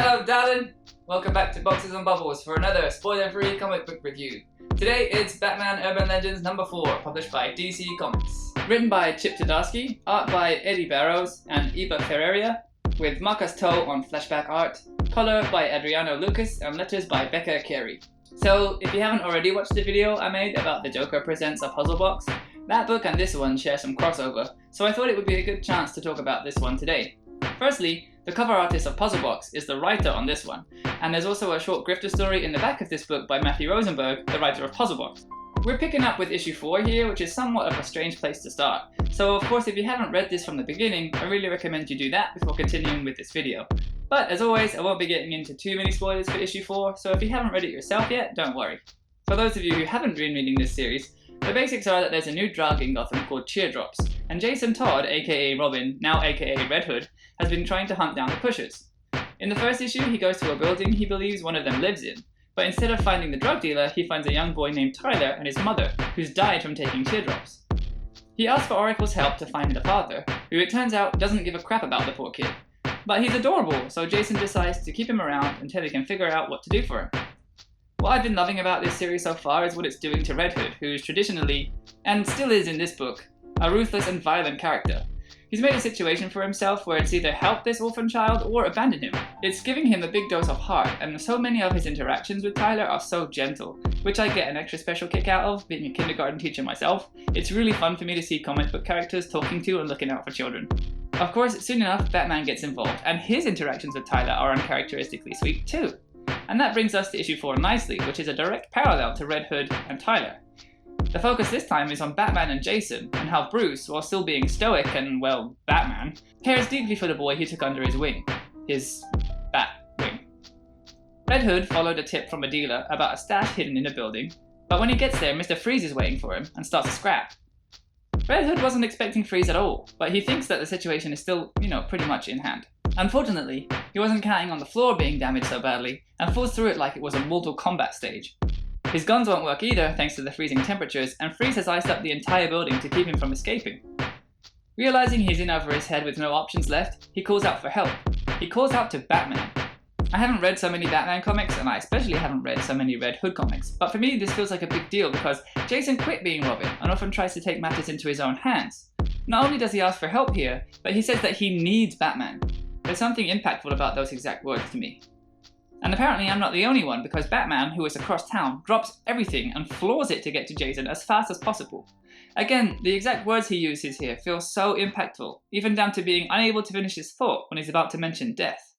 Hello darling! Welcome back to Boxes and Bubbles for another spoiler-free comic book review. Today it's Batman Urban Legends number 4, published by DC Comics. Written by Chip Zdarsky, art by Eddy Barrows and Eber Ferreria, with Marcus Toe on flashback art, color by Adriano Lucas, and letters by Becca Carey. So, if you haven't already watched the video I made about The Joker Presents a Puzzle Box, that book and this one share some crossover, so I thought it would be a good chance to talk about this one today. Firstly, the cover artist of Puzzle Box is the writer on this one, and there's also a short grifter story in the back of this book by Matthew Rosenberg, the writer of Puzzle Box. We're picking up with issue 4 here, which is somewhat of a strange place to start. So of course if you haven't read this from the beginning, I really recommend you do that before continuing with this video. But as always, I won't be getting into too many spoilers for issue 4, so if you haven't read it yourself yet, don't worry. For those of you who haven't been reading this series, the basics are that there's a new drug in Gotham called Teardrops, and Jason Todd, aka Robin, now aka Red Hood, has been trying to hunt down the pushers. In the first issue, he goes to a building he believes one of them lives in, but instead of finding the drug dealer, he finds a young boy named Tyler and his mother, who's died from taking teardrops. He asks for Oracle's help to find the father, who it turns out doesn't give a crap about the poor kid. But he's adorable, so Jason decides to keep him around until he can figure out what to do for him. What I've been loving about this series so far is what it's doing to Red Hood, who is traditionally, and still is in this book, a ruthless and violent character. He's made a situation for himself where it's either help this orphan child or abandon him. It's giving him a big dose of heart, and so many of his interactions with Tyler are so gentle, which I get an extra special kick out of, being a kindergarten teacher myself. It's really fun for me to see comic book characters talking to and looking out for children. Of course, soon enough, Batman gets involved, and his interactions with Tyler are uncharacteristically sweet too. And that brings us to issue 4 nicely, which is a direct parallel to Red Hood and Tyler. The focus this time is on Batman and Jason, and how Bruce, while still being stoic and, well, Batman, cares deeply for the boy he took under his wing. His bat wing. Red Hood followed a tip from a dealer about a stash hidden in a building, but when he gets there, Mr. Freeze is waiting for him and starts a scrap. Red Hood wasn't expecting Freeze at all, but he thinks that the situation is still, pretty much in hand. Unfortunately, he wasn't counting on the floor being damaged so badly, and falls through it like it was a Mortal Kombat stage. His guns won't work either thanks to the freezing temperatures, and Freeze has iced up the entire building to keep him from escaping. Realizing he's in over his head with no options left, he calls out for help. He calls out to Batman. I haven't read so many Batman comics, and I especially haven't read so many Red Hood comics, but for me this feels like a big deal because Jason quit being Robin and often tries to take matters into his own hands. Not only does he ask for help here, but he says that he needs Batman. There's something impactful about those exact words to me. And apparently I'm not the only one, because Batman, who is across town, drops everything and floors it to get to Jason as fast as possible. Again, the exact words he uses here feel so impactful, even down to being unable to finish his thought when he's about to mention death.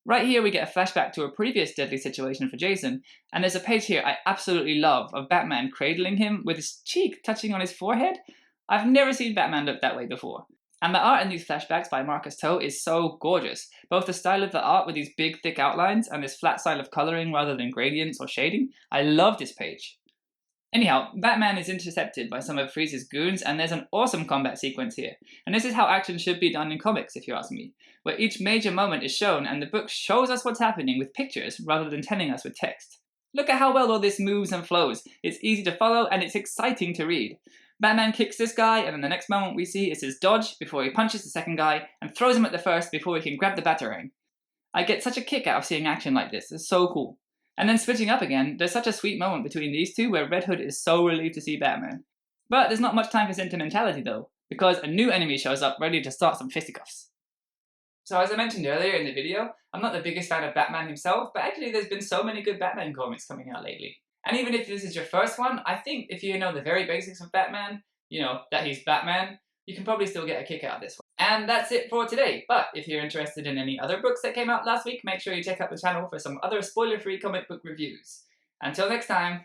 Right here we get a flashback to a previous deadly situation for Jason, and there's a page here I absolutely love of Batman cradling him with his cheek touching on his forehead. I've never seen Batman look that way before. And the art in these flashbacks by Marcus Toe is so gorgeous. Both the style of the art with these big thick outlines and this flat style of colouring rather than gradients or shading. I love this page. Anyhow, Batman is intercepted by some of Freeze's goons, and there's an awesome combat sequence here. And this is how action should be done in comics, if you ask me, where each major moment is shown and the book shows us what's happening with pictures rather than telling us with text. Look at how well all this moves and flows. It's easy to follow and it's exciting to read. Batman kicks this guy, and then the next moment we see is his dodge before he punches the second guy and throws him at the first before he can grab the Batarang. I get such a kick out of seeing action like this, it's so cool. And then switching up again, there's such a sweet moment between these two where Red Hood is so relieved to see Batman. But there's not much time for sentimentality though, because a new enemy shows up ready to start some fisticuffs. So as I mentioned earlier in the video, I'm not the biggest fan of Batman himself, but actually there's been so many good Batman comics coming out lately. And even if this is your first one, I think if you know the very basics of Batman, that he's Batman, you can probably still get a kick out of this one. And that's it for today, but if you're interested in any other books that came out last week, make sure you check out the channel for some other spoiler-free comic book reviews. Until next time!